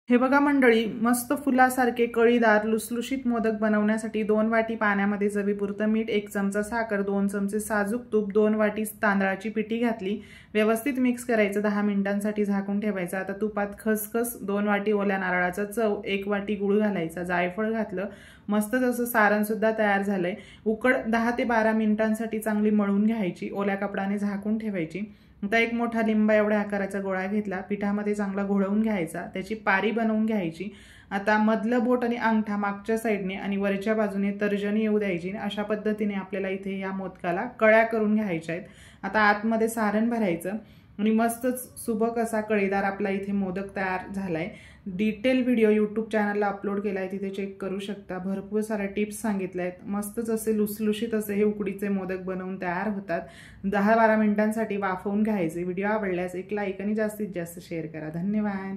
हे बघा मंडळी, मस्त फुलासारखे कळीदार लुसलुशीत मोदक बनवण्यासाठी 2 वाटी पाण्यामध्ये चवीपुरतं मीठ, 1 चमचा साखर, 2 चमचे साजूक तूप, 2 वाटी तांदळाची पिठी घातली. व्यवस्थित मिक्स करायचं, 10 मिनिटांसाठी झाकून ठेवायचं. आता तुपात खसखस, 2 वाटी ओल्या नारळाचा चव, 1 वाटी गूळ घालायचा, जायफळ घातलं. मस्त असं सारण सुद्धा तयार झालंय. उकड 10 ते 12 मिनिटांसाठी चांगली मळून घ्यायची, ओल्या कपड्याने झाकून ठेवायची. आता एक मोठा लिंबा एवढ्या आकाराचा गोळा घेतला, पिठामध्ये चांगला घोळवून घ्यायचा, त्याची पारी बनवून घ्यायची. आता मधलं बोट आणि अंगठा मागच्या साईडने आणि वरच्या बाजूने तर्जनी येऊ द्यायची. अशा पद्धतीने आपल्याला इथे या मोदकाला कळ्या करून घ्यायच्या आहेत. आता आतमध्ये सारण भरायचं आणि मस्तच सुबक असा कळीदार आपला इथे मोदक तयार झालाय. डिटेल व्हिडिओ यूट्यूब चॅनलला अपलोड केलाय, तिथे चेक करू शकता. भरपूर साऱ्या टिप्स सांगितल्या आहेत. मस्तच असे लुसलुशीत असे हे उकडीचे मोदक बनवून तयार होतात. 10-12 मिनिटांसाठी वाफवून घ्यायचे. व्हिडिओ आवडल्यास एक लाईक आणि जास्तीत जास्त शेअर करा. धन्यवाद.